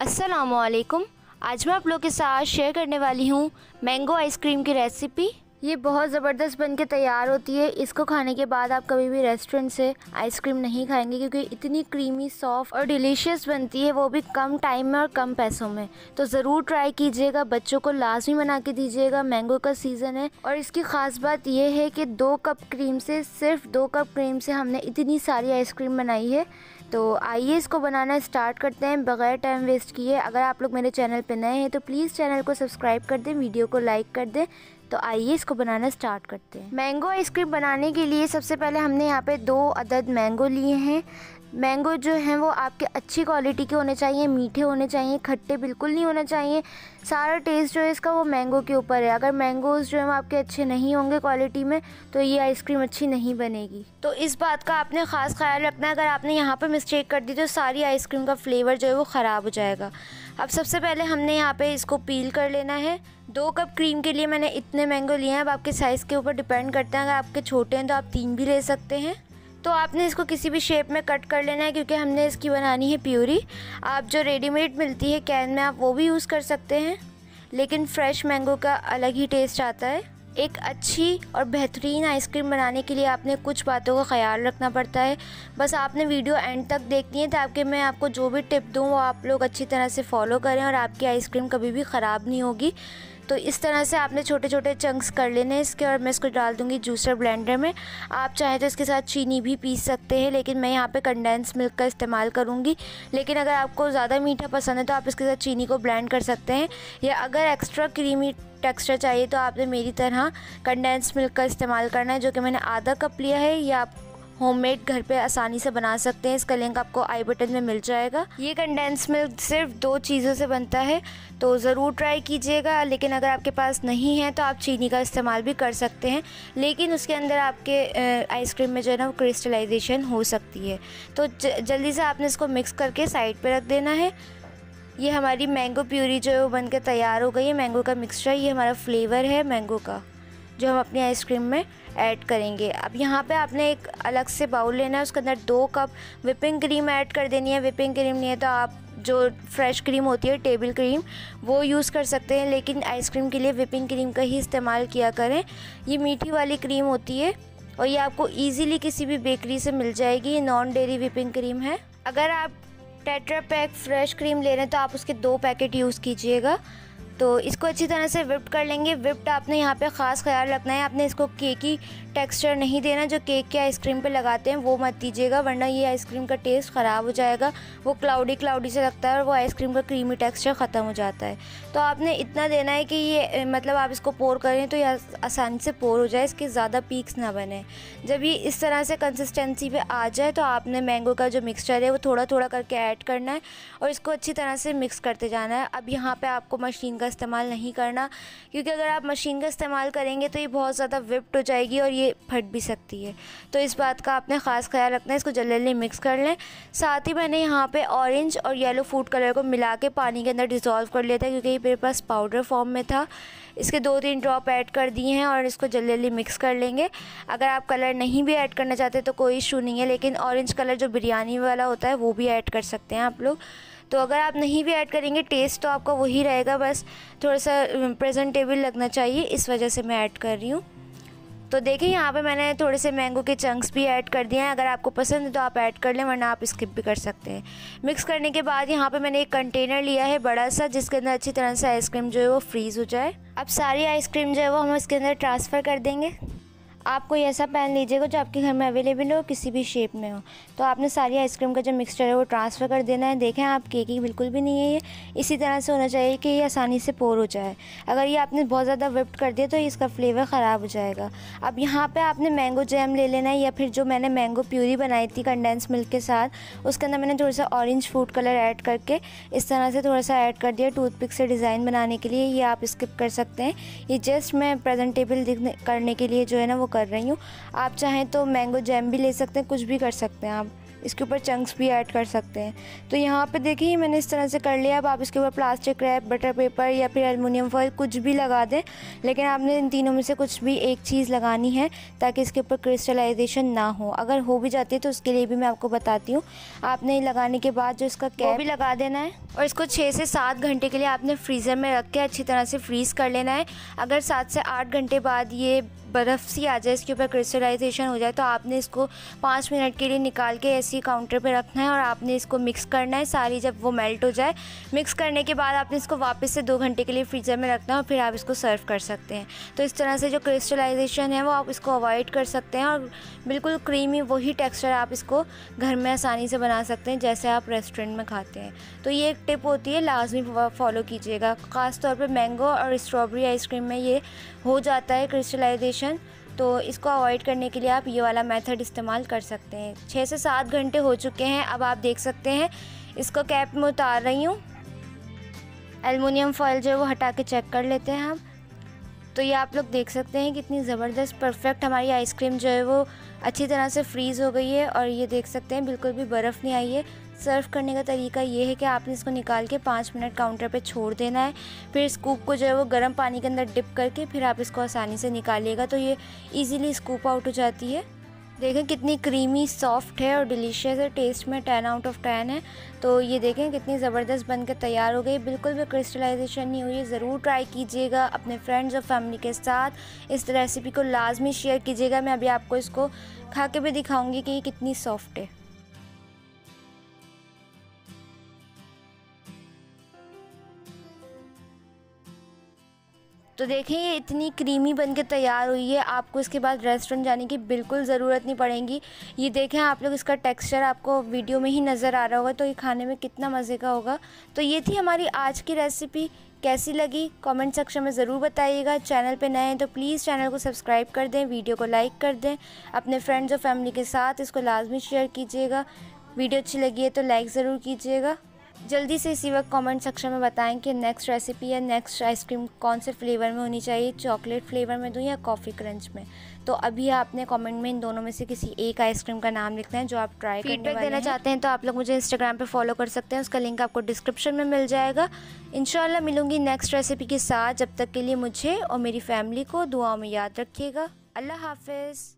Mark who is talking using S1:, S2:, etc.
S1: अस्सलामुअलैकुम। आज मैं आप लोग के साथ शेयर करने वाली हूँ मैंगो आइसक्रीम की रेसिपी। ये बहुत ज़बरदस्त बन के तैयार होती है। इसको खाने के बाद आप कभी भी रेस्टोरेंट से आइसक्रीम नहीं खाएंगे क्योंकि इतनी क्रीमी, सॉफ्ट और डिलीशियस बनती है, वो भी कम टाइम में और कम पैसों में। तो ज़रूर ट्राई कीजिएगा, बच्चों को लाजमी बना के दीजिएगा। मैंगो का सीज़न है और इसकी ख़ास बात यह है कि 2 कप क्रीम से, सिर्फ 2 कप क्रीम से हमने इतनी सारी आइसक्रीम बनाई है। तो आइए इसको बनाना स्टार्ट करते हैं बग़ैर टाइम वेस्ट किए। अगर आप लोग मेरे चैनल पर नए हैं तो प्लीज़ चैनल को सब्सक्राइब कर दें, वीडियो को लाइक कर दें। तो आइए इसको बनाना स्टार्ट करते हैं। मैंगो आइसक्रीम बनाने के लिए सबसे पहले हमने यहाँ पे 2 अदद मैंगो लिए हैं। मैंगो जो हैं वो आपके अच्छी क्वालिटी के होने चाहिए, मीठे होने चाहिए, खट्टे बिल्कुल नहीं होने चाहिए। सारा टेस्ट जो है इसका वो मैंगो के ऊपर है। अगर मैंगोज़ जो है वो आपके अच्छे नहीं होंगे क्वालिटी में तो ये आइसक्रीम अच्छी नहीं बनेगी। तो इस बात का आपने ख़ास ख्याल रखना है। अगर आपने यहाँ पे मिस्टेक कर दी तो सारी आइसक्रीम का फ्लेवर जो है वो ख़राब हो जाएगा। अब सबसे पहले हमने यहाँ पे इसको पील कर लेना है। 2 कप क्रीम के लिए मैंने इतने मैंगो लिए हैं। अब आपके साइज़ के ऊपर डिपेंड करता है, अगर आपके छोटे हैं तो आप 3 भी ले सकते हैं। तो आपने इसको किसी भी शेप में कट कर लेना है क्योंकि हमने इसकी बनानी है प्यूरी। आप जो रेडीमेड मिलती है कैन में, आप वो भी यूज़ कर सकते हैं, लेकिन फ़्रेश मैंगो का अलग ही टेस्ट आता है। एक अच्छी और बेहतरीन आइसक्रीम बनाने के लिए आपने कुछ बातों का ख्याल रखना पड़ता है। बस आपने वीडियो एंड तक देखनी है ताकि मैं आपको जो भी टिप दूँ वो आप लोग अच्छी तरह से फॉलो करें और आपकी आइसक्रीम कभी भी ख़राब नहीं होगी। तो इस तरह से आपने छोटे छोटे चंक्स कर लेने हैं इसके, और मैं इसको डाल दूँगी जूसर ब्लेंडर में। आप चाहें तो इसके साथ चीनी भी पीस सकते हैं, लेकिन मैं यहाँ पे कंडेंस मिल्क का इस्तेमाल करूँगी। लेकिन अगर आपको ज़्यादा मीठा पसंद है तो आप इसके साथ चीनी को ब्लेंड कर सकते हैं, या अगर एक्स्ट्रा क्रीमी टेक्सचर चाहिए तो आपने मेरी तरह कंडेंस मिल्क का इस्तेमाल करना है, जो कि मैंने आधा कप लिया है। या आप होममेड घर पे आसानी से बना सकते हैं, इसका लिंक आपको आई बटन में मिल जाएगा। ये कंडेंस मिल्क सिर्फ 2 चीज़ों से बनता है, तो ज़रूर ट्राई कीजिएगा। लेकिन अगर आपके पास नहीं है तो आप चीनी का इस्तेमाल भी कर सकते हैं, लेकिन उसके अंदर आपके आइसक्रीम में जो है ना वो क्रिस्टलाइजेशन हो सकती है। तो जल्दी से आपने इसको मिक्स करके साइड पर रख देना है। ये हमारी मैंगो प्यूरी जो है वो बन के तैयार हो गई है। मैंगो का मिक्सचर, ये हमारा फ्लेवर है मैंगो का जो हम अपनी आइसक्रीम में ऐड करेंगे। अब यहाँ पे आपने एक अलग से बाउल लेना है, उसके अंदर 2 कप विपिंग क्रीम ऐड कर देनी है। विपिंग क्रीम नहीं है तो आप जो फ्रेश क्रीम होती है, टेबल क्रीम, वो यूज़ कर सकते हैं, लेकिन आइसक्रीम के लिए विपिंग क्रीम का ही इस्तेमाल किया करें। ये मीठी वाली क्रीम होती है और ये आपको ईज़िली किसी भी बेकरी से मिल जाएगी। ये नॉन डेयरी विपिंग क्रीम है। अगर आप टेट्रा पैक फ्रेश क्रीम ले रहे हैं तो आप उसके 2 पैकेट यूज़ कीजिएगा। तो इसको अच्छी तरह से विप्ड कर लेंगे। विप्ड आपने यहाँ पे ख़ास ख्याल रखना है, आपने इसको केकी टेक्सचर नहीं देना। जो केक के आइसक्रीम पे लगाते हैं वो मत दीजिएगा, वरना ये आइसक्रीम का टेस्ट ख़राब हो जाएगा। वो क्लाउडी क्लाउडी से लगता है और वो आइसक्रीम का क्रीमी टेक्सचर ख़त्म हो जाता है। तो आपने इतना देना है कि ये मतलब आप इसको पोर करें तो ये आसानी से पोर हो जाए, इसके ज़्यादा पीक्स ना बने। जब ये इस तरह से कंसिस्टेंसी पे आ जाए तो आपने मैंगो का जो मिक्सचर है वो थोड़ा थोड़ा करके ऐड करना है और इसको अच्छी तरह से मिक्स करते जाना है। अब यहाँ पर आपको मशीन का इस्तेमाल नहीं करना, क्योंकि अगर आप मशीन का इस्तेमाल करेंगे तो ये बहुत ज़्यादा विप्ड हो जाएगी और ये फट भी सकती है। तो इस बात का आपने ख़ास ख्याल रखना है। इसको जल्दी मिक्स कर लें। साथ ही मैंने यहाँ पे ऑरेंज और येलो फूड कलर को मिला के पानी के अंदर डिज़ोल्व कर लिया था, क्योंकि ये मेरे पास पाउडर फॉर्म में था। इसके 2-3 ड्रॉप ऐड कर दिए हैं और इसको जल्दी मिक्स कर लेंगे। अगर आप कलर नहीं भी ऐड करना चाहते तो कोई इशू नहीं है, लेकिन ऑरेंज कलर जो बिरयानी वाला होता है वो भी ऐड कर सकते हैं आप लोग। तो अगर आप नहीं भी ऐड करेंगे टेस्ट तो आपका वही रहेगा, बस थोड़ा सा प्रेजेंटेबल लगना चाहिए, इस वजह से मैं ऐड कर रही हूँ। तो देखिए यहाँ पे मैंने थोड़े से मैंगो के चंक्स भी ऐड कर दिए हैं। अगर आपको पसंद है तो आप ऐड कर लें, वरना आप स्किप भी कर सकते हैं। मिक्स करने के बाद यहाँ पे मैंने एक कंटेनर लिया है बड़ा सा, जिसके अंदर अच्छी तरह से आइसक्रीम जो है वो फ्रीज़ हो जाए। अब सारी आइसक्रीम जो है वो हम इसके अंदर ट्रांसफ़र कर देंगे। आप कोई ऐसा पैन लीजिएगा जो आपके घर में अवेलेबल हो, किसी भी शेप में हो। तो आपने सारी आइसक्रीम का जो मिक्सचर है वो ट्रांसफ़र कर देना है। देखें आप केकी बिल्कुल भी नहीं है, ये इसी तरह से होना चाहिए कि ये आसानी से पोर हो जाए। अगर ये आपने बहुत ज़्यादा विप्ड कर दिया तो इसका फ्लेवर ख़राब हो जाएगा। अब यहाँ पे आपने मैंगो जैम ले लेना है, या फिर जो मैंने मैंगो प्यूरी बनाई थी कंडेंस मिल्क के साथ, उसके अंदर मैंने थोड़ा सा ऑरेंज फूड कलर ऐड करके इस तरह से थोड़ा सा ऐड कर दिया टूथपिक से डिज़ाइन बनाने के लिए। ये आप स्किप कर सकते हैं, ये जस्ट मैं प्रेजेंटेबल करने के लिए जो है ना वो कर रही हूँ। आप चाहें तो मैंगो जैम भी ले सकते हैं, कुछ भी कर सकते हैं आप। इसके ऊपर चंक्स भी ऐड कर सकते हैं। तो यहाँ पे देखिए मैंने इस तरह से कर लिया। अब आप इसके ऊपर प्लास्टिक रैप, बटर पेपर या फिर एलुमिनियम फॉइल कुछ भी लगा दें, लेकिन आपने इन तीनों में से कुछ भी एक चीज़ लगानी है ताकि इसके ऊपर क्रिस्टलाइजेशन ना हो। अगर हो भी जाती है तो उसके लिए भी मैं आपको बताती हूँ। आपने लगाने के बाद जो इसका कैप भी लगा देना है और इसको 6 से 7 घंटे के लिए आपने फ्रीज़र में रख के अच्छी तरह से फ्रीज़ कर लेना है। अगर 7 से 8 घंटे बाद ये बर्फ़ सी आ जाए, इसके ऊपर क्रिस्टलाइजेशन हो जाए, तो आपने इसको 5 मिनट के लिए निकाल के ऐसे ही काउंटर पे रखना है और आपने इसको मिक्स करना है सारी। जब वो मेल्ट हो जाए, मिक्स करने के बाद आपने इसको वापस से 2 घंटे के लिए फ्रीज़र में रखना है और फिर आप इसको सर्व कर सकते हैं। तो इस तरह से जो क्रिस्टलाइजेशन है वो आप इसको अवॉइड कर सकते हैं और बिल्कुल क्रीमी वही टेक्सचर आप इसको घर में आसानी से बना सकते हैं जैसे आप रेस्टोरेंट में खाते हैं। तो ये एक टिप होती है, लाजमी फॉलो कीजिएगा। ख़ास तौर पे मैंगो और स्ट्रॉबेरी आइसक्रीम में ये हो जाता है क्रिस्टलाइजेशन, तो इसको अवॉइड करने के लिए आप ये वाला मेथड इस्तेमाल कर सकते हैं। 6 से 7 घंटे हो चुके हैं, अब आप देख सकते हैं। इसको कैप में उतार रही हूँ। एल्युमिनियम फॉइल जो है वो हटा के चेक कर लेते हैं हम। तो ये आप लोग देख सकते हैं कितनी ज़बरदस्त परफेक्ट हमारी आइसक्रीम जो है वो अच्छी तरह से फ्रीज़ हो गई है और ये देख सकते हैं बिल्कुल भी बर्फ़ नहीं आई है। सर्व करने का तरीका ये है कि आपने इसको निकाल के 5 मिनट काउंटर पे छोड़ देना है। फिर स्कूप को जो है वो गर्म पानी के अंदर डिप करके फिर आप इसको आसानी से निकालिएगा, तो ये इजीली स्कूप आउट हो जाती है। देखें कितनी क्रीमी सॉफ्ट है और डिलीशियस है, टेस्ट में 10 आउट ऑफ 10 है। तो ये देखें कितनी ज़बरदस्त बनकर तैयार हो गई, बिल्कुल भी क्रिस्टलाइजेशन नहीं हुई है। ज़रूर ट्राई कीजिएगा अपने फ्रेंड्स और फैमिली के साथ। इस रेसिपी को लाजमी शेयर कीजिएगा। मैं अभी आपको इसको खा के भी दिखाऊंगी कि ये कितनी सॉफ्ट है। तो देखें ये इतनी क्रीमी बन के तैयार हुई है, आपको इसके बाद रेस्टोरेंट जाने की बिल्कुल ज़रूरत नहीं पड़ेगी। ये देखें आप लोग, इसका टेक्सचर आपको वीडियो में ही नज़र आ रहा होगा, तो ये खाने में कितना मज़े का होगा। तो ये थी हमारी आज की रेसिपी। कैसी लगी कमेंट सेक्शन में ज़रूर बताइएगा। चैनल पे नए हैं तो प्लीज़ चैनल को सब्सक्राइब कर दें, वीडियो को लाइक कर दें, अपने फ्रेंड्स और फैमिली के साथ इसको लाजमी शेयर कीजिएगा। वीडियो अच्छी लगी है तो लाइक ज़रूर कीजिएगा। जल्दी से इसी वक्त कमेंट सेक्शन में बताएं कि नेक्स्ट रेसिपी या नेक्स्ट आइसक्रीम कौन से फ्लेवर में होनी चाहिए, चॉकलेट फ्लेवर में दूँ या कॉफ़ी क्रंच में। तो अभी आपने कमेंट में इन दोनों में से किसी एक आइसक्रीम का नाम लिखना है जो आप ट्राई करने वाले हैं। फीडबैक देना चाहते हैं तो आप लोग मुझे इंस्टाग्राम पे फॉलो कर सकते हैं, उसका लिंक आपको डिस्क्रिप्शन में मिल जाएगा। इंशाल्लाह मिलूंगी नेक्स्ट रेसिपी के साथ। जब तक के लिए मुझे और मेरी फैमिली को दुआओं में याद रखिएगा। अल्लाह हाफिज़।